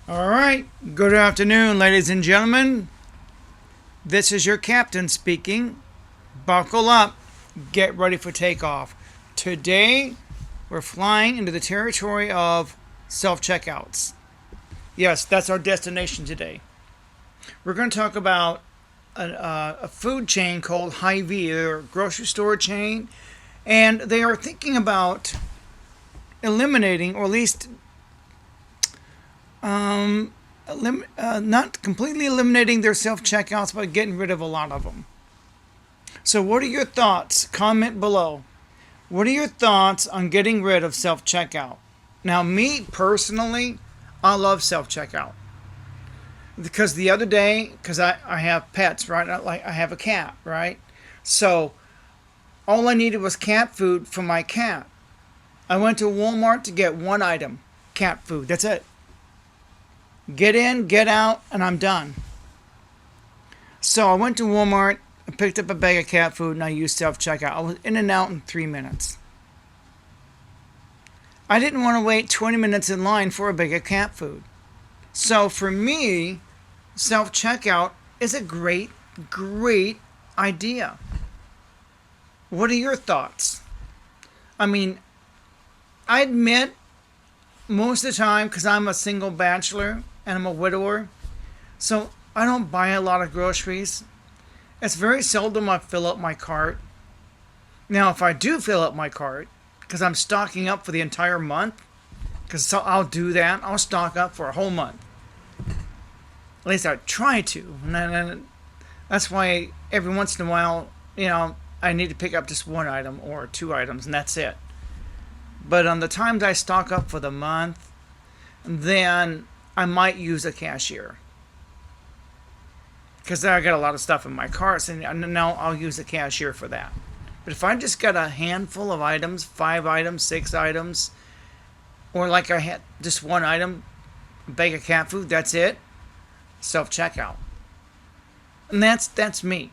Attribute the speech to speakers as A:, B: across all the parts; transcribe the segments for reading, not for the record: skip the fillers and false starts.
A: All right, good afternoon, ladies and gentlemen. This is your captain speaking. Buckle up, get ready for takeoff. Today, we're flying into the territory of self checkouts. Yes, that's our destination today. We're going to talk about a food chain called Hy-vee, or a grocery store chain, and they are thinking about eliminating, or at least not completely eliminating their self checkouts, but getting rid of a lot of them. So, what are your thoughts? Comment below. What are your thoughts on getting rid of self checkout? Now, me personally, I love self checkout because the other day, because I have pets, right? I have a cat, right? So, all I needed was cat food for my cat. I went to Walmart to get one item, cat food. That's it. Get in, get out, and I'm done. So I went to Walmart, I picked up a bag of cat food, and I used self checkout. I was in and out in 3 minutes. I didn't want to wait 20 minutes in line for a bag of cat food. So for me, self checkout is a great, great idea. What are your thoughts? I mean, I admit most of the time, because I'm a single bachelor and I'm a widower, so I don't buy a lot of groceries. It's very seldom I fill up my cart. Now, if I do fill up my cart, because I'm stocking up for the entire month, because I'll do that, I'll stock up for a whole month. At least I try to. And that's why every once in a while, I need to pick up just one item or two items, and that's it. But on the times I stock up for the month, then I might use a cashier. Because I got a lot of stuff in my cart, and now I'll use a cashier for that. But if I just got a handful of items, 5 items, 6 items, or like I had just one item, a bag of cat food, that's it, self-checkout. And that's me.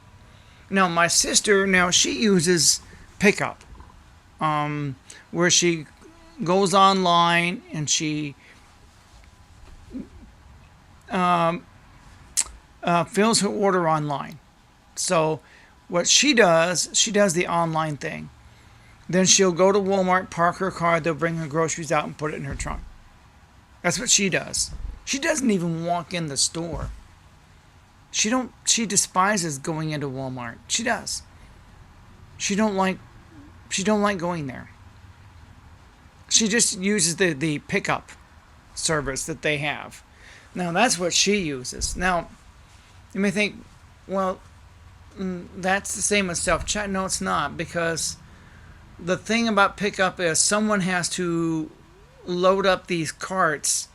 A: Now, my sister, she uses pickup. Where she goes online and she fills her order online. So what she does the online thing. Then she'll go to Walmart, park her car, they'll bring her groceries out and put it in her trunk. That's what she does. She doesn't even walk in the store. She despises going into Walmart. She does. She don't like going there. She just uses the pickup service that they have. Now, that's what she uses. Now, you may think, well, that's the same as self-check. No, it's not, because the thing about pickup is someone has to load up these carts.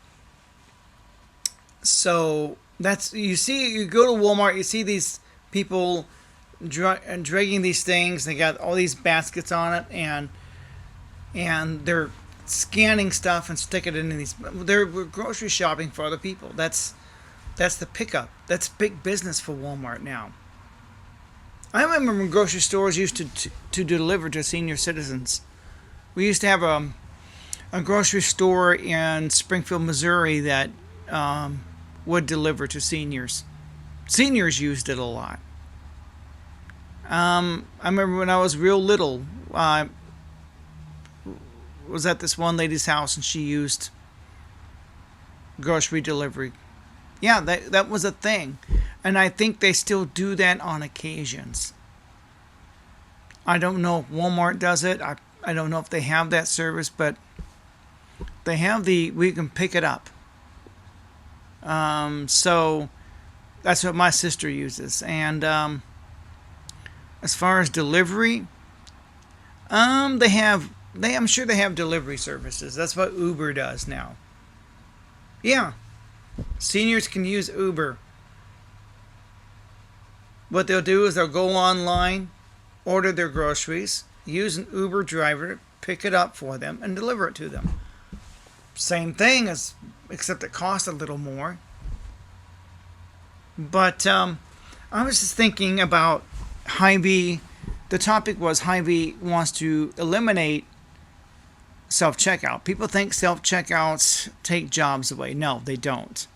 A: So, you go to Walmart, you see these people dragging these things. They got all these baskets on it, and they're scanning stuff and stick it into these. They're grocery shopping for other people. That's the pickup. That's big business for Walmart now. I remember when grocery stores used to deliver to senior citizens. We used to have a grocery store in Springfield, Missouri that would deliver to seniors. Seniors used it a lot. I remember when I was real little, was at this one lady's house and she used grocery delivery. Yeah, that was a thing. And I think they still do that on occasions. I don't know if Walmart does it. I don't know if they have that service, but they have we can pick it up. So that's what my sister uses. And as far as delivery, I'm sure they have delivery services. That's what Uber does now. Yeah, seniors can use Uber. What they'll do is they'll go online, order their groceries, use an Uber driver to pick it up for them and deliver it to them. Same thing, except it costs a little more. But I was just thinking about Hy-vee. The topic was Hy-vee wants to eliminate self-checkout. People think self-checkouts take jobs away. No, they don't.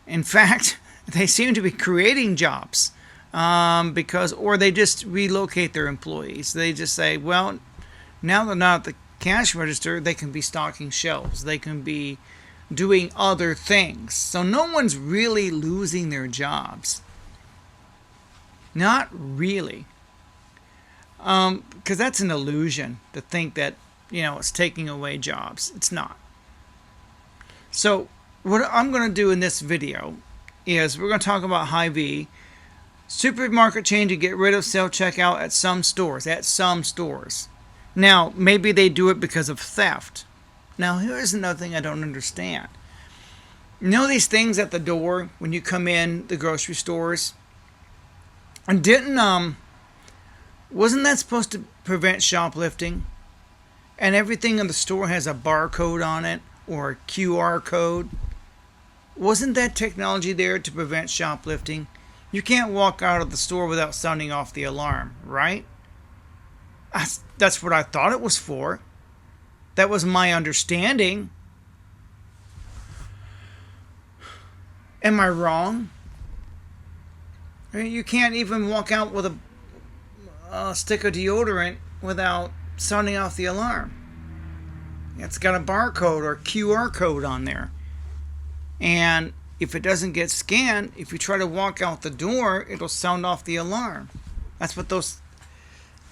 A: In fact, they seem to be creating jobs or they just relocate their employees. They just say, well, now they're not at the cash register, they can be stocking shelves. They can be doing other things. So no one's really losing their jobs. Not really. Because that's an illusion to think that, it's taking away jobs. It's not. So what I'm going to do in this video is we're going to talk about Hy-vee. Supermarket chain to get rid of self-checkout at some stores. Now, maybe they do it because of theft. Now, here's another thing I don't understand. You know these things at the door when you come in the grocery stores? And wasn't that supposed to prevent shoplifting? And everything in the store has a barcode on it or a QR code. Wasn't that technology there to prevent shoplifting? You can't walk out of the store without sounding off the alarm, right? That's what I thought it was for. That was my understanding. Am I wrong? You can't even walk out with a stick of deodorant without sounding off the alarm. It's got a barcode or QR code on there. And if it doesn't get scanned, if you try to walk out the door, it'll sound off the alarm. That's what those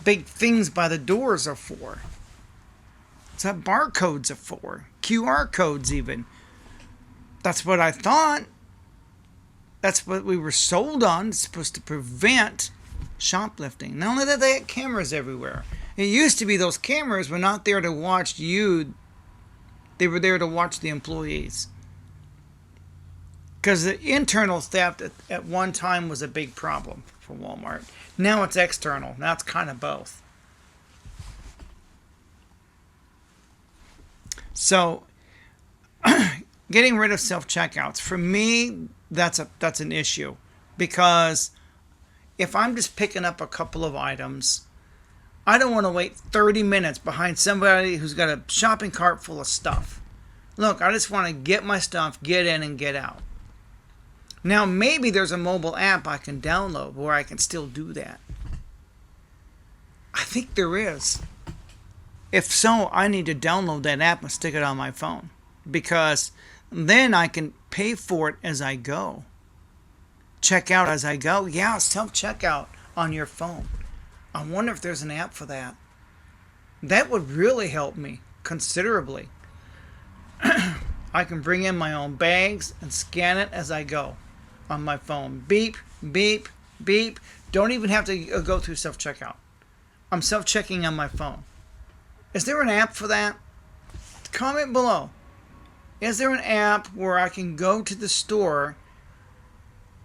A: big things by the doors are for. That's what barcodes are for. QR codes even. That's what I thought. That's what we were sold on. It's supposed to prevent shoplifting. Not only that, they had cameras everywhere. It used to be those cameras were not there to watch you. They were there to watch the employees. Because the internal theft at one time was a big problem for Walmart. Now it's external. Now it's kind of both. So, getting rid of self-checkouts, for me, that's an issue. Because if I'm just picking up a couple of items, I don't want to wait 30 minutes behind somebody who's got a shopping cart full of stuff. Look, I just want to get my stuff, get in and get out. Now, maybe there's a mobile app I can download where I can still do that. I think there is. If so, I need to download that app and stick it on my phone. Because then I can pay for it as I go. Check out as I go. Yeah, self-checkout on your phone. I wonder if there's an app for that. That would really help me considerably. I can bring in my own bags and scan it as I go on my phone. Beep, beep, beep. Don't even have to go through self-checkout. I'm self-checking on my phone. Is there an app for that? Comment below. Is there an app where I can go to the store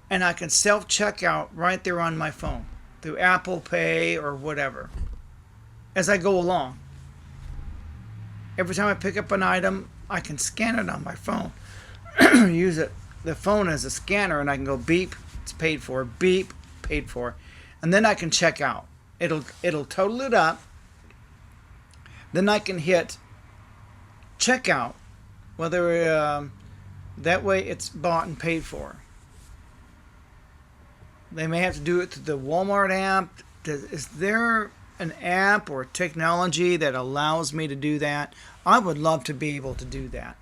A: and I can self-checkout right there on my phone through Apple Pay or whatever as I go along? Every time I pick up an item, I can scan it on my phone. Use the phone as a scanner, and I can go beep, it's paid for, beep, paid for, and then I can check out. It'll total it up. Then I can hit checkout, whether that way it's bought and paid for. They may have to do it through the Walmart app. Is there an app or technology that allows me to do that? I would love to be able to do that.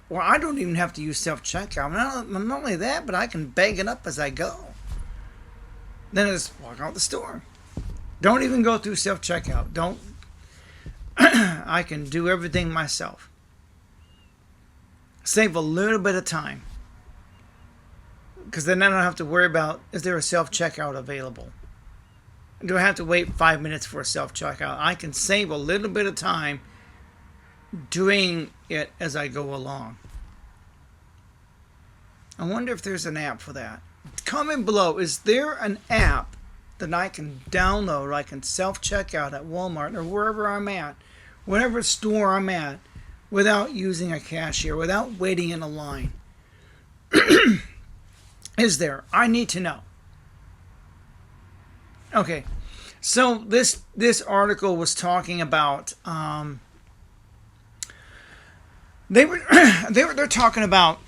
A: Or I don't even have to use self-checkout. Not only that, but I can bag it up as I go. Then I just walk out the store. Don't even go through self-checkout. Don't. I can do everything myself. Save a little bit of time. Because then I don't have to worry about, is there a self-checkout available? Do I have to wait 5 minutes for a self-checkout? I can save a little bit of time doing it as I go along. I wonder if there's an app for that. Comment below, is there an app that I can download or I can self-checkout at Walmart or wherever I'm at, whatever store I'm at, without using a cashier, without waiting in a line? Is there? I need to know. Okay. So this article was talking about they're talking about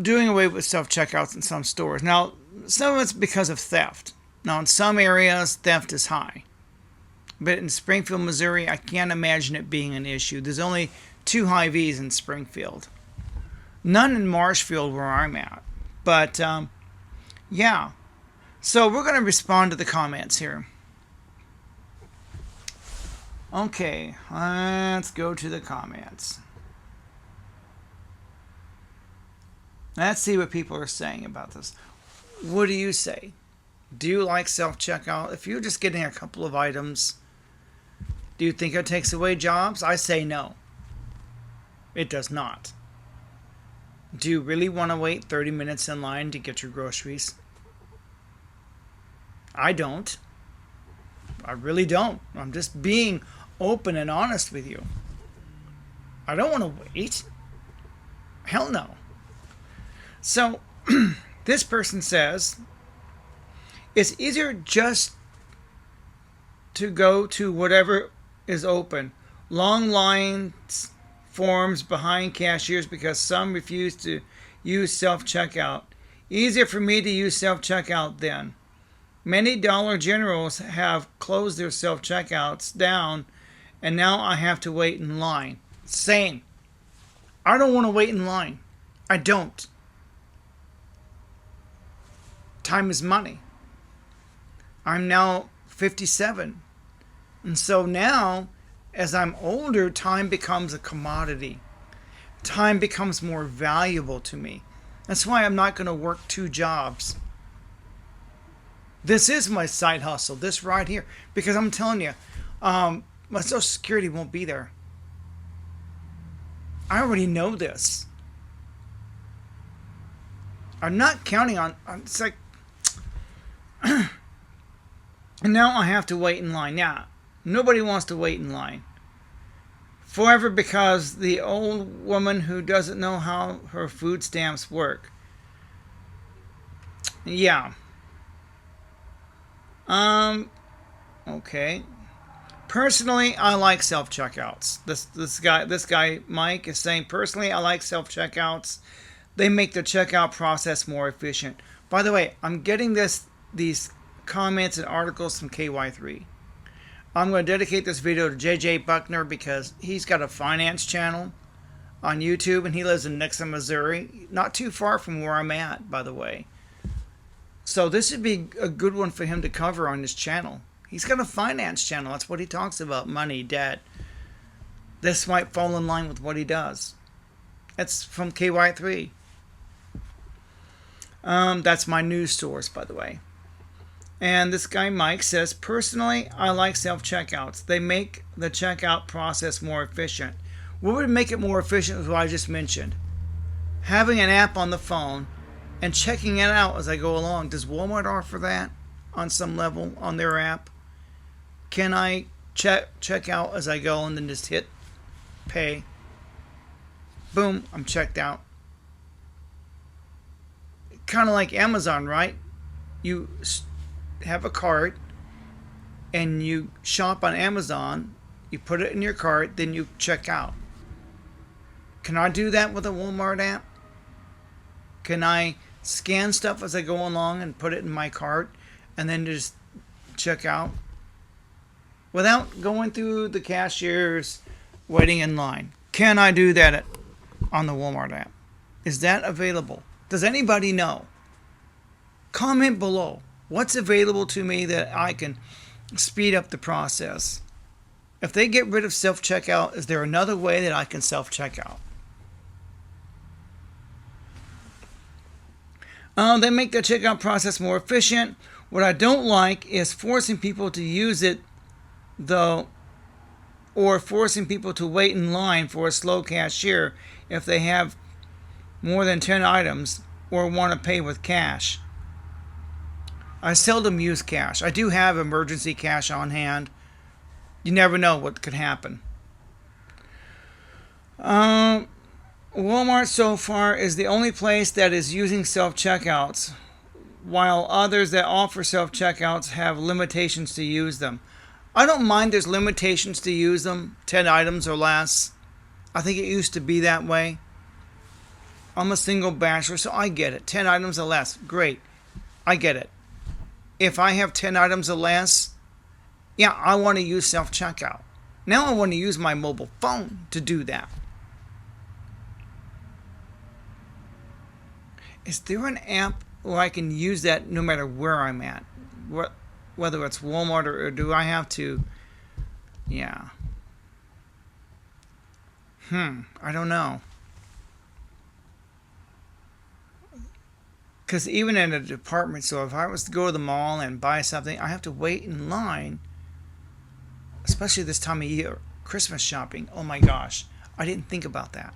A: doing away with self checkouts in some stores. Now, some of it's because of theft. Now, in some areas, theft is high, but in Springfield, Missouri, I can't imagine it being an issue. There's only 2 Hy-vees in Springfield, none in Marshfield where I'm at. But yeah, so we're going to respond to the comments here. Okay, let's go to the comments. Let's see what people are saying about this. What do you say? Do you like self-checkout? If you're just getting a couple of items, do you think it takes away jobs? I say no. It does not. Do you really want to wait 30 minutes in line to get your groceries? I don't. I really don't. I'm just being open and honest with you. I don't want to wait. Hell no. So, this person says, it's easier just to go to whatever is open. Long lines forms behind cashiers because some refuse to use self-checkout. Easier for me to use self-checkout then. Many Dollar Generals have closed their self-checkouts down, and now I have to wait in line. Same. I don't want to wait in line. I don't. Time is money. I'm now 57. And so now, as I'm older, time becomes a commodity. Time becomes more valuable to me. That's why I'm not going to work 2 jobs. This is my side hustle, this right here. Because I'm telling you, my Social Security won't be there. I already know this. I'm not counting on, it's like, and now I have to wait in line. Yeah, nobody wants to wait in line. Forever because the old woman who doesn't know how her food stamps work. Yeah. Okay. Personally, I like self-checkouts. This guy Mike is saying, personally, I like self-checkouts. They make the checkout process more efficient. By the way, I'm getting these comments and articles from KY3. I'm going to dedicate this video to JJ Buckner because he's got a finance channel on YouTube and he lives in Nixon, Missouri. Not too far from where I'm at, by the way. So this would be a good one for him to cover on his channel. He's got a finance channel. That's what he talks about. Money, debt. This might fall in line with what he does. That's from KY3. That's my news source, by the way. And this guy Mike says, personally, I like self-checkouts. They make the checkout process more efficient. What would make it more efficient is what I just mentioned. Having an app on the phone and checking it out as I go along. Does Walmart offer that on some level on their app? Can I check out as I go and then just hit pay? Boom, I'm checked out. Kind of like Amazon, right? You have a cart and you shop on Amazon, you put it in your cart, then you check out. Can I do that with a Walmart app? Can I scan stuff as I go along and put it in my cart and then just check out without going through the cashiers waiting in line? Can I do that on the Walmart app? Is that available? Does anybody know? Comment below. What's available to me that I can speed up the process? If they get rid of self-checkout, is there another way that I can self-checkout? They make the checkout process more efficient. What I don't like is forcing people to use it, though, or forcing people to wait in line for a slow cashier if they have more than 10 items or want to pay with cash. I seldom use cash. I do have emergency cash on hand. You never know what could happen. Walmart so far is the only place that is using self-checkouts, while others that offer self-checkouts have limitations to use them. I don't mind there's limitations to use them, 10 items or less. I think it used to be that way. I'm a single bachelor, so I get it. 10 items or less, great. I get it. If I have 10 items or less, yeah, I want to use self-checkout. Now I want to use my mobile phone to do that. Is there an app where I can use that no matter where I'm at? Whether it's Walmart or do I have to? Yeah. I don't know. Because even in a department store, if I was to go to the mall and buy something, I have to wait in line, especially this time of year, Christmas shopping. Oh my gosh, I didn't think about that.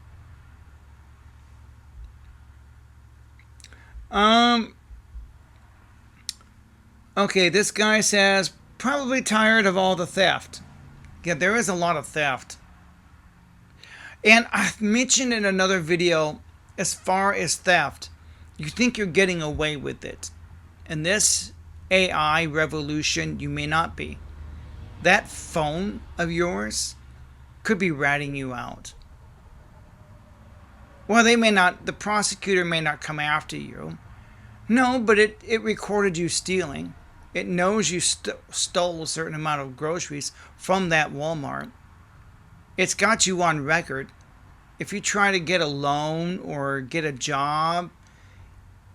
A: Okay, this guy says, probably tired of all the theft. Yeah, there is a lot of theft. And I've mentioned in another video, as far as theft, you think you're getting away with it. In this AI revolution, you may not be. That phone of yours could be ratting you out. Well, the prosecutor may not come after you. No, but it recorded you stealing. It knows you stole a certain amount of groceries from that Walmart. It's got you on record. If you try to get a loan or get a job,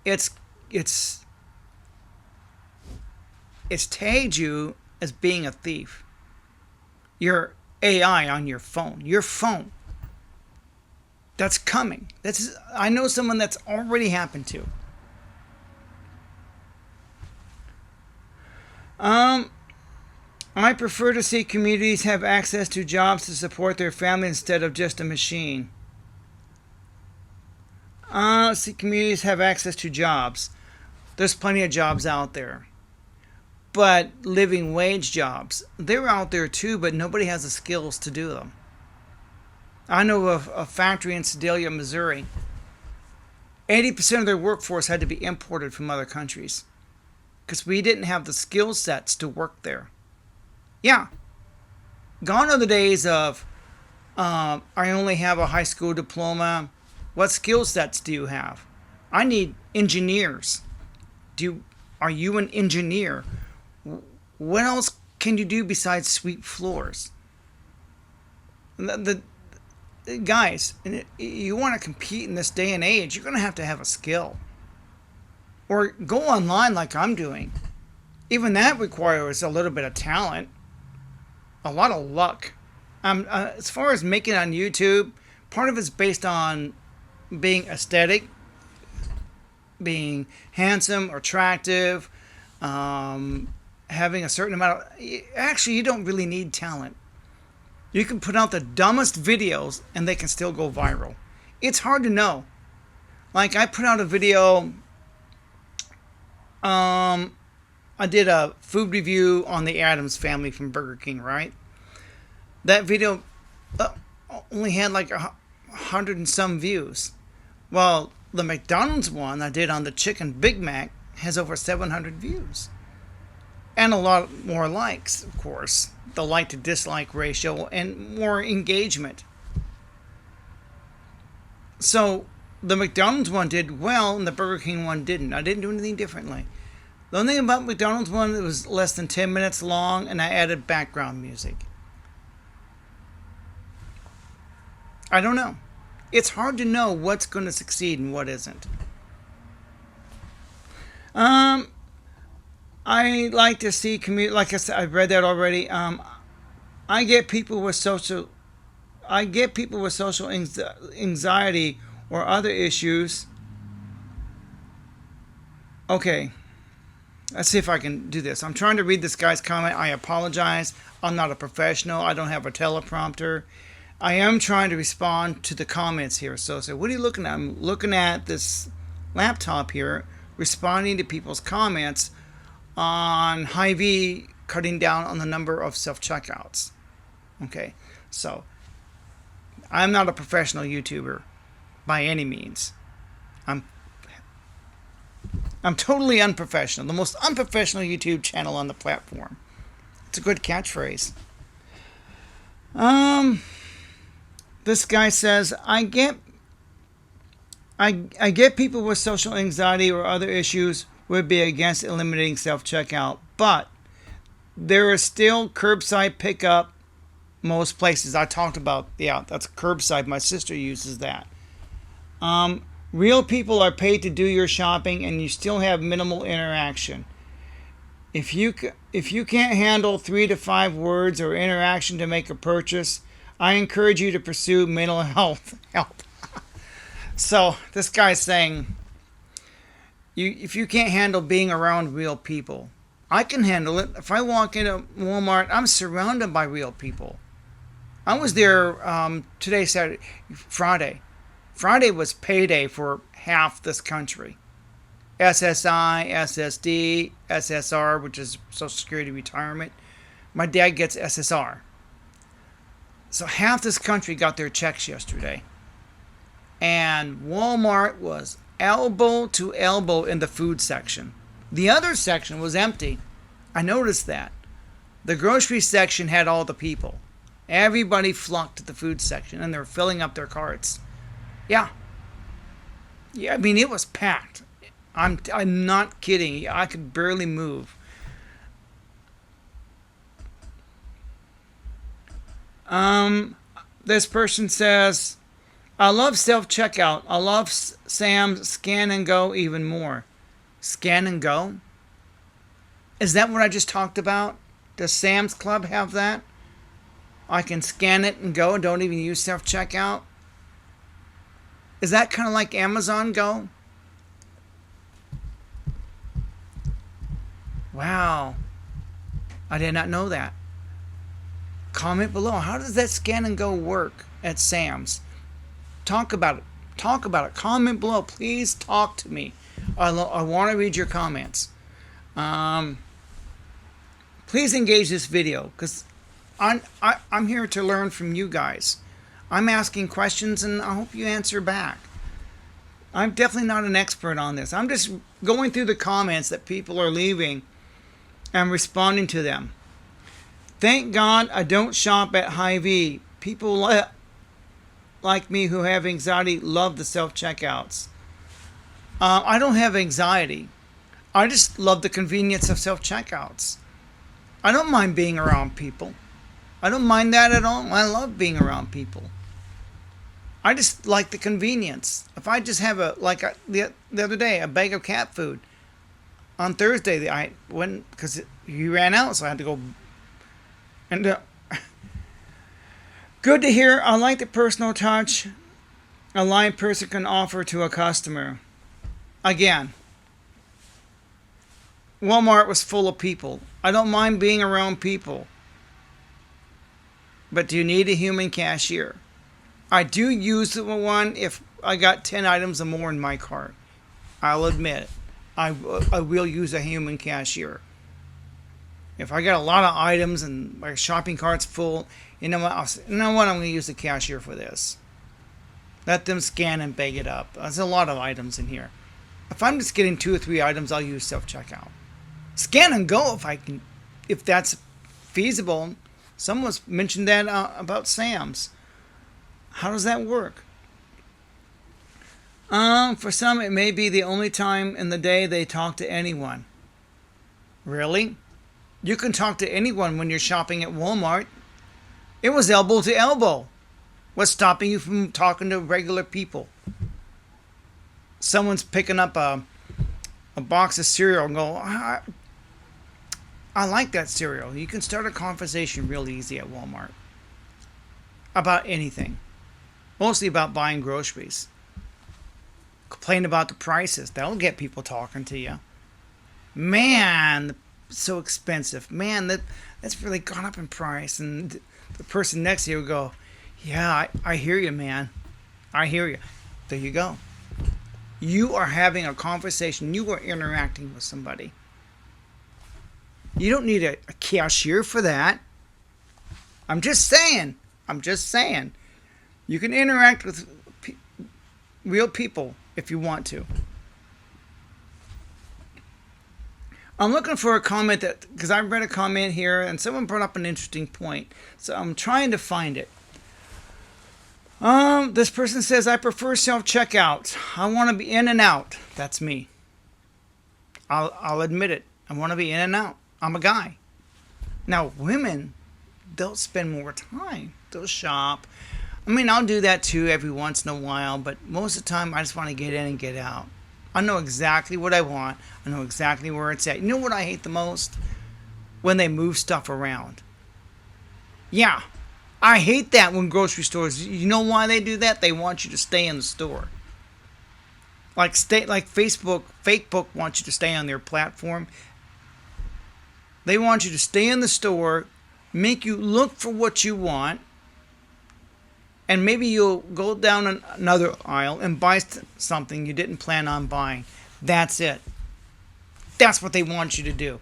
A: it's tagged you as being a thief. Your AI on your phone. Your phone. That's coming. I know someone that's already happened to. I prefer to see communities have access to jobs to support their family instead of just a machine. See communities have access to jobs. There's plenty of jobs out there. But living wage jobs, they're out there too, but nobody has the skills to do them. I know of a factory in Sedalia, Missouri. 80% of their workforce had to be imported from other countries because we didn't have the skill sets to work there. Yeah. Gone are the days of, I only have a high school diploma. What skill sets do you have? I need engineers. Are you an engineer? What else can you do besides sweep floors? Guys, you want to compete in this day and age, you're going to have a skill. Or go online like I'm doing. Even that requires a little bit of talent. A lot of luck. As far as making it on YouTube, part of it's based on being aesthetic, being handsome or attractive, having a certain amount of... Actually, you don't really need talent. You can put out the dumbest videos and they can still go viral. It's hard to know. Like, I put out a video... I did a food review on the Addams Family from Burger King, right? That video only had like 100 and some views. Well, the McDonald's one I did on the Chicken Big Mac has over 700 views. And a lot more likes, of course. The like to dislike ratio and more engagement. So the McDonald's one did well and the Burger King one didn't. I didn't do anything differently. The only thing about McDonald's one, it was less than 10 minutes long and I added background music. I don't know. It's hard to know what's going to succeed and what isn't. I like to see community. Like I said, I've read that already. I get people with social anxiety or other issues. Okay, let's see if I can do this. I'm trying to read this guy's comment. I apologize. I'm not a professional. I don't have a teleprompter. I am trying to respond to the comments here. So what are you looking at? I'm looking at this laptop here, responding to people's comments on Hy-vee cutting down on the number of self-checkouts. Okay, so I'm not a professional YouTuber by any means. I'm totally unprofessional. The most unprofessional YouTube channel on the platform. It's a good catchphrase. This guy says, I get people with social anxiety or other issues would be against eliminating self-checkout, but there is still curbside pickup most places. I talked about, that's curbside. My sister uses that. Real people are paid to do your shopping and you still have minimal interaction. If you can't handle 3 to 5 words or interaction to make a purchase, I encourage you to pursue mental health help. So this guy's saying, if you can't handle being around real people, I can handle it. If I walk into Walmart, I'm surrounded by real people. I was there today, Friday. Friday was payday for half this country. SSI, SSD, SSR, which is Social Security Retirement. My dad gets SSR. So half this country got their checks yesterday. And Walmart was elbow to elbow in the food section. The other section was empty. I noticed that. The grocery section had all the people. Everybody flocked to the food section and they're filling up their carts. Yeah, I mean, it was packed. I'm not kidding. I could barely move. This person says, I love self-checkout. I love Sam's Scan and Go even more. Scan and Go? Is that what I just talked about? Does Sam's Club have that? I can scan it and go and don't even use self-checkout? Is that kind of like Amazon Go? Wow. I did not know that. Comment below. How does that scan and go work at Sam's? Talk about it. Talk about it. Comment below. Please talk to me. I want to read your comments. Please engage this video because I'm here to learn from you guys. I'm asking questions and I hope you answer back. I'm definitely not an expert on this. I'm just going through the comments that people are leaving and responding to them. Thank God I don't shop at Hy-vee. People like me who have anxiety love the self-checkouts. I don't have anxiety. I just love the convenience of self-checkouts. I don't mind being around people. I don't mind that at all. I love being around people. I just like the convenience. If I just have the other day, a bag of cat food. On Thursday, I went because he ran out, so I had to go. And good to hear. I like the personal touch a live person can offer to a customer. Again, Walmart was full of people. I don't mind being around people. But do you need a human cashier? I do use the one if I got 10 items or more in my cart. I'll admit it. I will use a human cashier. If I got a lot of items and my shopping cart's full, you know what? I'm going to use the cashier for this. Let them scan and bag it up. There's a lot of items in here. If I'm just getting 2 or 3 items, I'll use self-checkout. Scan and go if that's feasible. Someone's mentioned that about Sam's. How does that work? For some, it may be the only time in the day they talk to anyone. Really? You can talk to anyone when you're shopping at Walmart. It was elbow to elbow. What's stopping you from talking to regular people? Someone's picking up a box of cereal and go, I like that cereal. You can start a conversation real easy at Walmart. About anything. Mostly about buying groceries. Complain about the prices. That'll get people talking to you. Man, so expensive. Man, that's really gone up in price. And the person next to you will go, yeah, I hear you, man. I hear you. There you go. You are having a conversation. You are interacting with somebody. You don't need a cashier for that. I'm just saying. You can interact with real people if you want to. I'm looking for a comment because I read a comment here and someone brought up an interesting point. So I'm trying to find it. This person says, I prefer self-checkout. I want to be in and out. That's me. I'll admit it. I want to be in and out. I'm a guy. Now, women, they'll spend more time. They'll shop. I mean, I'll do that too every once in a while, but most of the time I just want to get in and get out. I know exactly what I want. I know exactly where it's at. You know what I hate the most? When they move stuff around. Yeah, I hate that when grocery stores, you know why they do that? They want you to stay in the store. Like Facebook wants you to stay on their platform. They want you to stay in the store, make you look for what you want, and maybe you'll go down another aisle and buy something you didn't plan on buying. That's it. That's what they want you to do.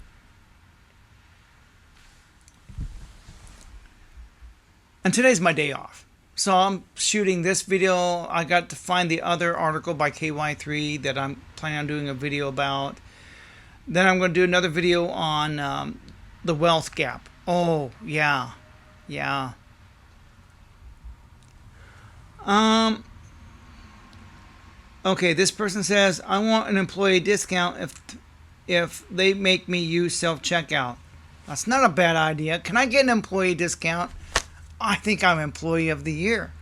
A: And today's my day off. So I'm shooting this video. I got to find the other article by KY3 that I'm planning on doing a video about. Then I'm going to do another video on the wealth gap. Oh, yeah. Yeah. Okay, this person says, I want an employee discount if they make me use self-checkout. That's not a bad idea. Can I get an employee discount? I think I'm employee of the year.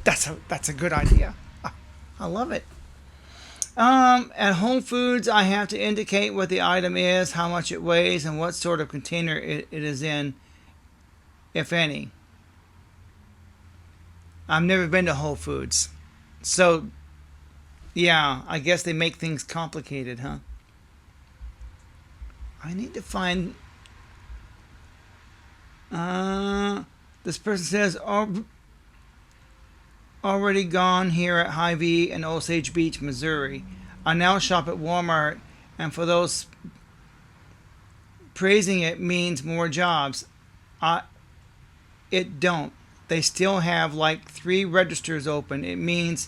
A: That's a good idea. I love it. At Whole Foods, I have to indicate what the item is, how much it weighs, and what sort of container it is in, if any. I've never been to Whole Foods. So, yeah, I guess they make things complicated, huh? I need to find... this person says, already gone here at Hy-vee in Osage Beach, Missouri. I now shop at Walmart, and for those praising it means more jobs. It don't. They still have like 3 registers open. It means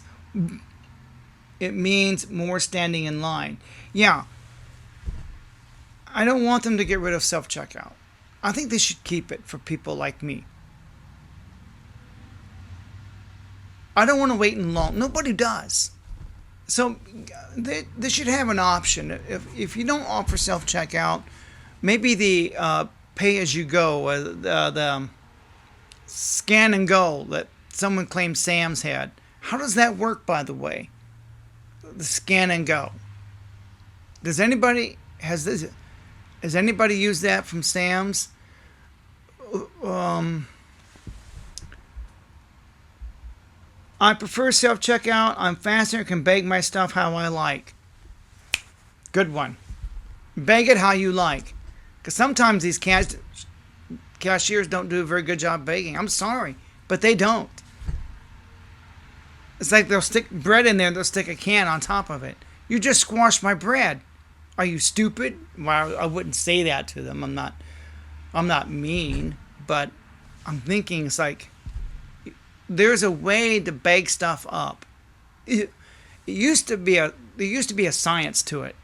A: more standing in line. Yeah. I don't want them to get rid of self-checkout. I think they should keep it for people like me. I don't want to wait in long. Nobody does. So they should have an option. If you don't offer self-checkout, maybe the pay-as-you-go, the scan and go that someone claimed Sam's had. How does that work, by the way? The scan and go. Has anybody used that from Sam's? I prefer self-checkout. I'm faster and can bag my stuff how I like. Good one. Bag it how you like. Because sometimes these cashiers don't do a very good job baking. I'm sorry, but they don't. It's like they'll stick bread in there, they'll stick a can on top of it. You just squashed my bread. Are you stupid? Well, I wouldn't say that to them. I'm not mean, but I'm thinking it's like there's a way to bake stuff up. There used to be a science to it.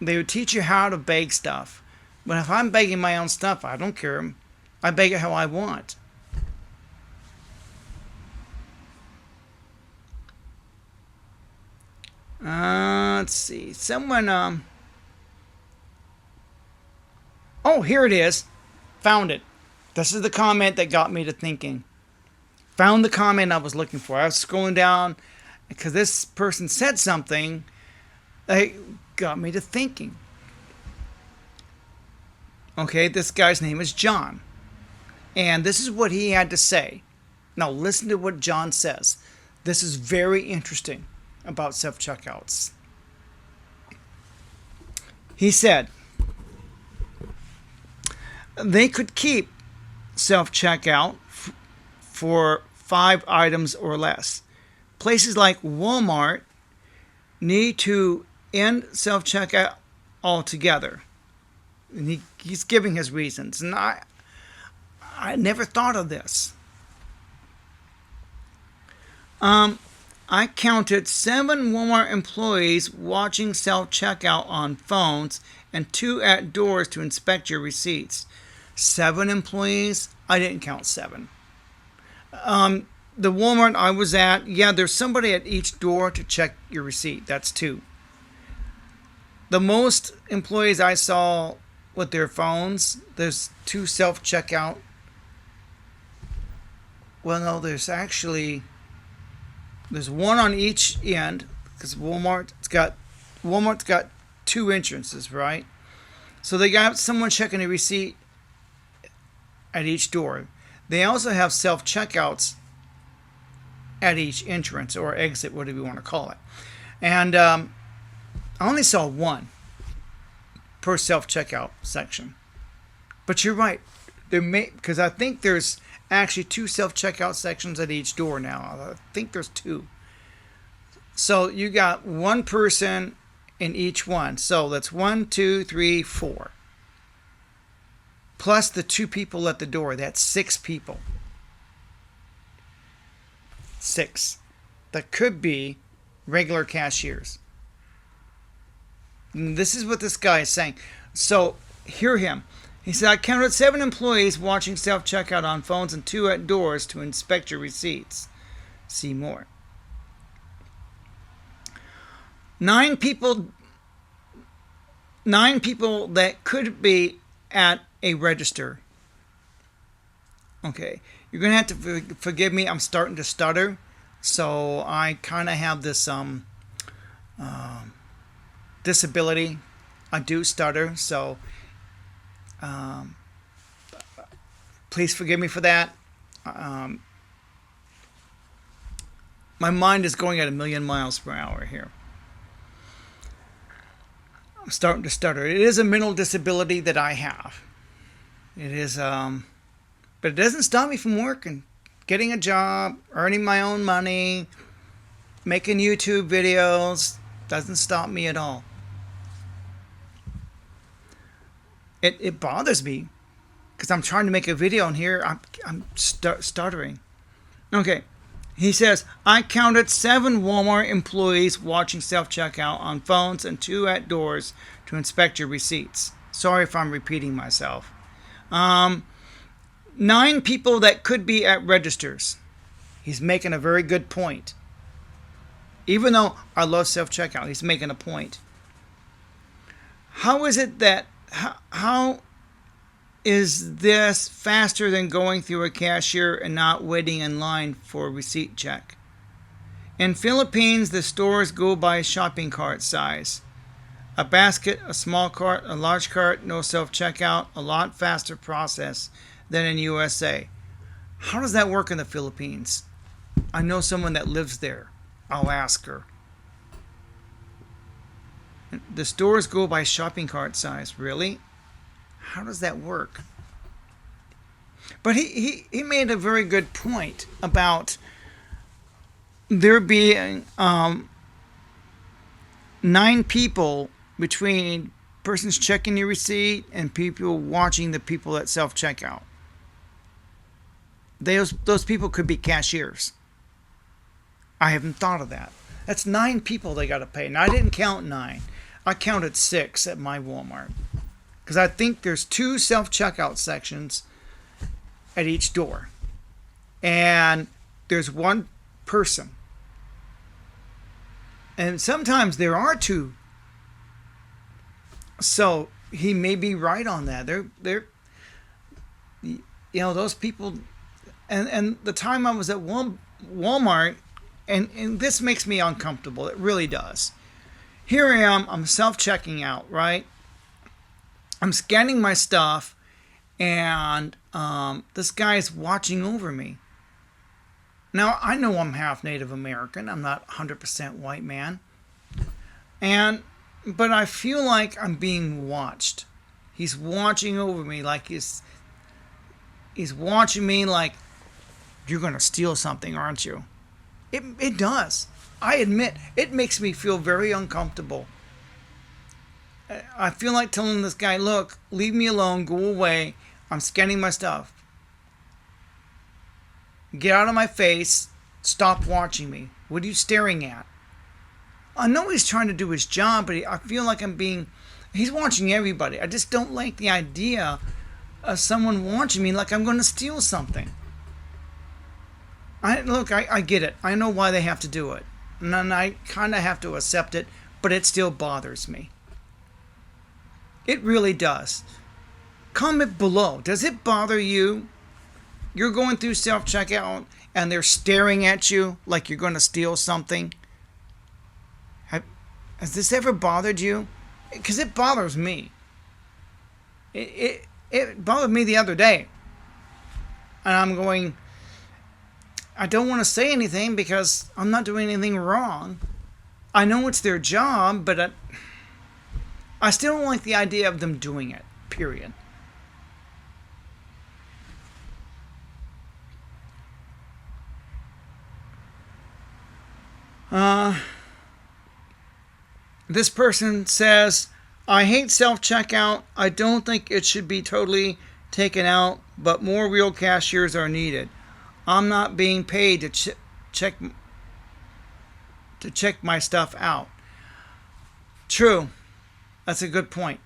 A: They would teach you how to bake stuff. But if I'm baking my own stuff, I don't care. I bake it how I want. Let's see. Someone, oh, here it is. Found it. This is the comment that got me to thinking. Found the comment I was looking for. I was scrolling down because this person said something that got me to thinking. Okay, this guy's name is John. And this is what he had to say. Now listen to what John says. This is very interesting about self-checkouts. He said, they could keep self-checkout for 5 items or less. Places like Walmart need to end self-checkout altogether. And he's giving his reasons. And I never thought of this. I counted 7 Walmart employees watching self-checkout on phones and 2 at doors to inspect your receipts. 7 employees? I didn't count 7. The Walmart I was at, yeah, there's somebody at each door to check your receipt. That's 2. The most employees I saw with their phones, there's 2 self-checkout. Well, no, there's 1 on each end, because Walmart's got 2 entrances, right? So they got someone checking a receipt at each door. They also have self-checkouts at each entrance or exit, whatever you want to call it. And I only saw 1 per self-checkout section. But you're right, because I think there's actually 2 self-checkout sections at each door now. I think there's 2. So you got 1 person in each one. So that's 1, 2, 3, 4. Plus the 2 people at the door. That's 6 people. 6. That could be regular cashiers. And this is what this guy is saying. So hear him. He said, I counted 7 employees watching self-checkout on phones and 2 at doors to inspect your receipts. See more. 9 people that could be at a register. Okay, you're going to have to forgive me. I'm starting to stutter. So I kind of have this disability. I do stutter. So please forgive me for that. My mind is going at 1,000,000 miles per hour here. I'm starting to stutter. It is a mental disability that I have. It is, but it doesn't stop me from working, getting a job, earning my own money, making YouTube videos. Doesn't stop me at all. It bothers me because I'm trying to make a video and here I'm stuttering. Okay. He says, I counted 7 Walmart employees watching self-checkout on phones and 2 at doors to inspect your receipts. Sorry if I'm repeating myself. 9 people that could be at registers. He's making a very good point. Even though I love self-checkout, he's making a point. How is it that, how is this faster than going through a cashier and not waiting in line for a receipt check? In Philippines, the stores go by shopping cart size. A basket, a small cart, a large cart, no self-checkout, a lot faster process than in USA. How does that work in the Philippines? I know someone that lives there. I'll ask her. The stores go by shopping cart size. Really? How does that work? But he made a very good point about there being 9 people between persons checking your receipt and people watching the people at self-checkout. Those people could be cashiers. I haven't thought of that. That's 9 people they got to pay. And I didn't count 9. I counted 6 at my Walmart. Because I think there's 2 self-checkout sections at each door. And there's 1 person. And sometimes there are 2. So he may be right on that. They're those people. And the time I was at Walmart, and this makes me uncomfortable. It really does. Here I am. I'm self-checking out, right? I'm scanning my stuff, and this guy's watching over me. Now, I know I'm half Native American. I'm not 100% white man. But I feel like I'm being watched. He's watching over me like he's watching me like, you're going to steal something, aren't you? It does. I admit, it makes me feel very uncomfortable. I feel like telling this guy, look, leave me alone, go away. I'm scanning my stuff. Get out of my face Stop watching me. What are you staring at? I know he's trying to do his job, but I feel like he's watching everybody. I just don't like the idea of someone watching me like I'm going to steal something. I get it. I know why they have to do it. And I kind of have to accept it, but it still bothers me. It really does. Comment below. Does it bother you? You're going through self-checkout and they're staring at you like you're going to steal something. Has this ever bothered you? Because it bothers me. It bothered me the other day. And I'm going, I don't want to say anything because I'm not doing anything wrong. I know it's their job, but I still don't like the idea of them doing it, period. This person says, I hate self-checkout. I don't think it should be totally taken out, but more real cashiers are needed. I'm not being paid to check my stuff out. True. That's a good point.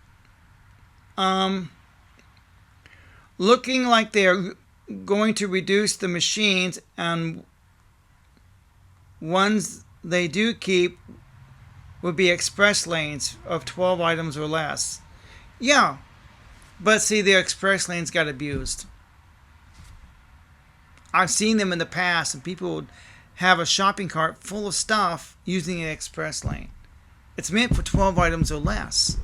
A: Looking like they're going to reduce the machines, and ones they do keep would be express lanes of 12 items or less. Yeah, but see, the express lanes got abused. I've seen them in the past, and people would have a shopping cart full of stuff using an express lane. It's meant for 12 items or less.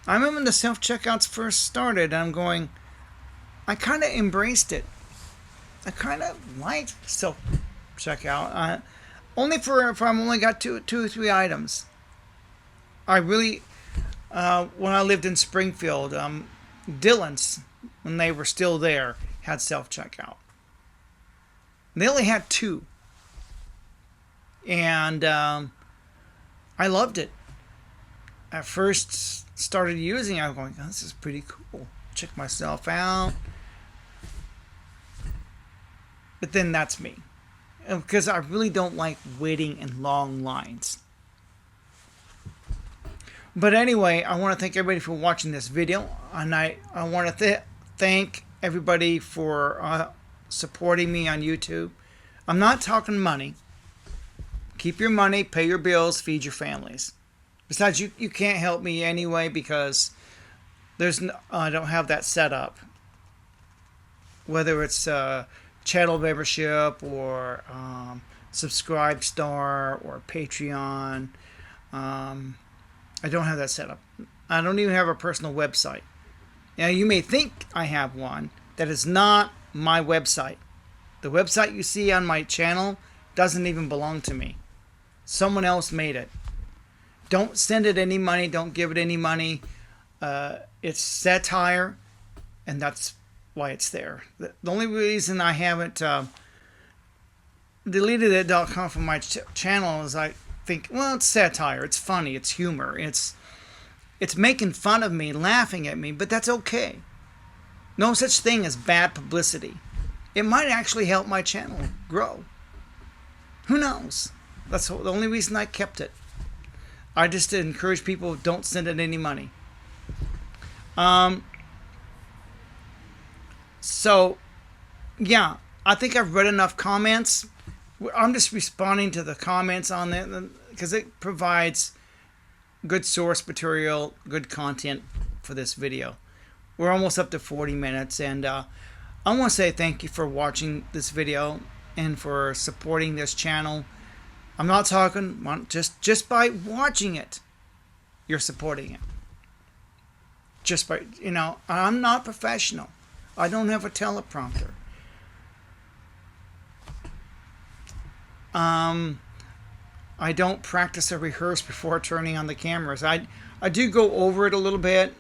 A: I remember when the self-checkouts first started, and I'm going, I kind of embraced it. I kind of liked self-checkout. Only if I've only got two or three items. I really, when I lived in Springfield, Dillon's, when they were still there, had self-checkout. They only had 2. And I loved it. I first started using it, I was going, oh, this is pretty cool. Check myself out. But then that's me. Because I really don't like waiting in long lines. But anyway, I want to thank everybody for watching this video. And I want to thank everybody for supporting me on YouTube. I'm not talking money. Keep your money, pay your bills, feed your families. Besides, you can't help me anyway because I don't have that set up. Whether it's channel membership or Subscribe Star or Patreon. I don't have that set up. I don't even have a personal website. Now, you may think I have one. That is not my website. The website you see on my channel doesn't even belong to me. Someone else made it. Don't send it any money. Don't give it any money. It's satire, and that's why it's there. The only reason I haven't deleted it.com from my channel is I think, well, it's satire, it's funny, it's humor, it's making fun of me, laughing at me, but that's okay. No such thing as bad publicity. It might actually help my channel grow. Who knows? That's the only reason I kept it. I just encourage people, don't send it any money. So, yeah, I think I've read enough comments. I'm just responding to the comments on that because it provides good source material, good content for this video. We're almost up to 40 minutes, and I want to say thank you for watching this video and for supporting this channel. I'm not talking, just by watching it, you're supporting it. Just by, I'm not professional. I don't have a teleprompter. I don't practice or rehearse before turning on the cameras. I do go over it a little bit.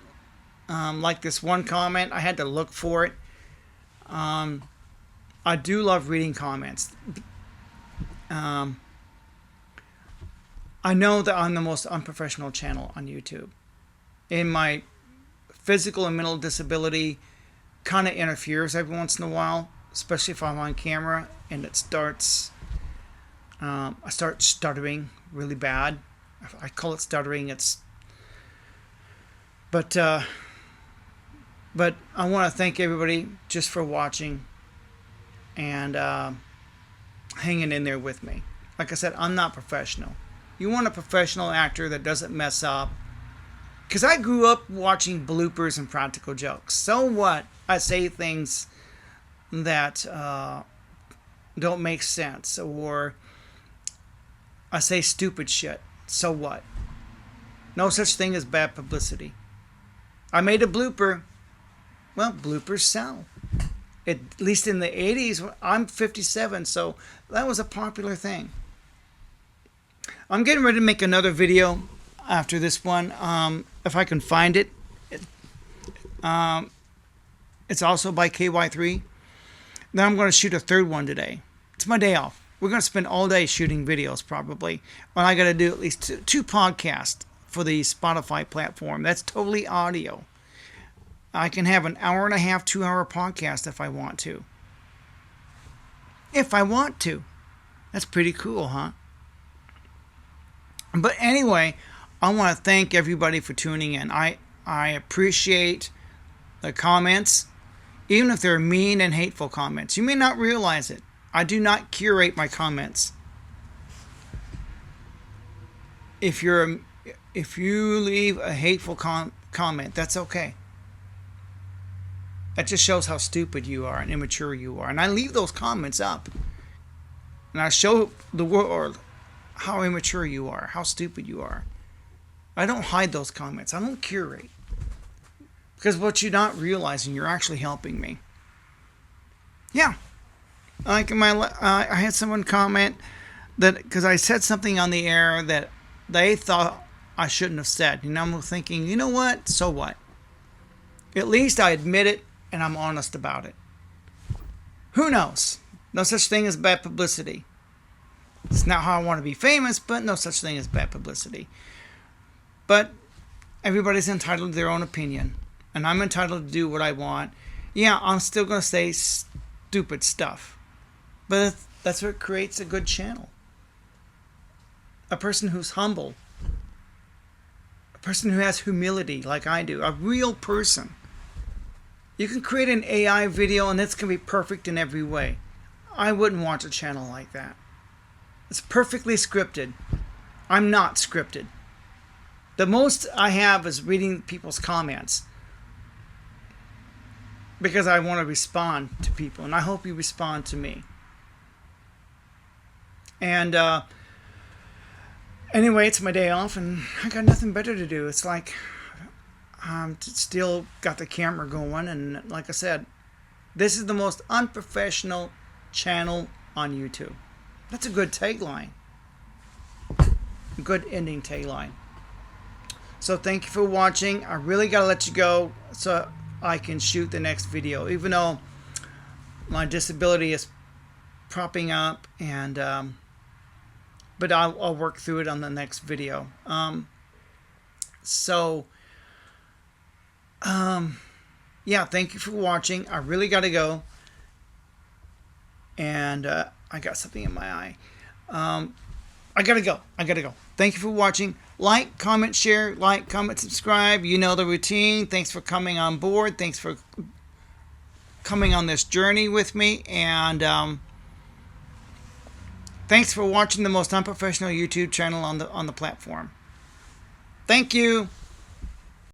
A: Like this one comment, I had to look for it. I do love reading comments. I know that I'm the most unprofessional channel on YouTube. And my physical and mental disability kind of interferes every once in a while. especially if I'm on camera and it starts, I start stuttering really bad. I call it stuttering. But I want to thank everybody just for watching and hanging in there with me. Like I said, I'm not professional. You want a professional actor that doesn't mess up. Because I grew up watching bloopers and practical jokes. So what? I say things that don't make sense, or I say stupid shit. So what? No such thing as bad publicity. I made a blooper. Well, bloopers sell. At least in the 80s, I'm 57, so that was a popular thing. I'm getting ready to make another video after this one, if I can find it. It's also by KY3. Then I'm going to shoot a third one today. It's my day off. We're going to spend all day shooting videos probably. Well, I got to do at least two podcasts for the Spotify platform. That's totally audio. I can have an hour and a half, 2-hour podcast if I want to. If I want to. That's pretty cool, huh? But anyway, I want to thank everybody for tuning in. I appreciate the comments, even if they're mean and hateful comments. You may not realize it. I do not curate my comments. If you leave a hateful comment, that's okay. That just shows how stupid you are and immature you are. And I leave those comments up. And I show the world how immature you are, how stupid you are. I don't hide those comments. I don't curate. Because what you're not realizing, you're actually helping me. Yeah. Like I had someone comment that because I said something on the air that they thought I shouldn't have said. And I'm thinking, you know what? So what? At least I admit it and I'm honest about it. Who knows? No such thing as bad publicity. It's not how I want to be famous, but no such thing as bad publicity. But everybody's entitled to their own opinion. And I'm entitled to do what I want. Yeah, I'm still going to say stupid stuff. But that's what creates a good channel. A person who's humble. A person who has humility like I do. A real person. You can create an AI video and it's going to be perfect in every way. I wouldn't watch a channel like that. It's perfectly scripted. I'm not scripted. The most I have is reading people's comments. Because I want to respond to people. And I hope you respond to me. And anyway, it's my day off and I got nothing better to do. It's like still got the camera going. And like I said, this is the most unprofessional channel on YouTube. That's a good tagline. A good ending tagline. So thank you for watching. I really got to let you go so I can shoot the next video. Even though my disability is propping up. And but I'll work through it on the next video. Yeah, thank you for watching. I really got to go. And I got something in my eye. I gotta go. Thank you for watching. Like, comment, share. Like, comment, subscribe. You know the routine. Thanks for coming on board. Thanks for coming on this journey with me. And thanks for watching the most unprofessional YouTube channel on the platform. Thank you.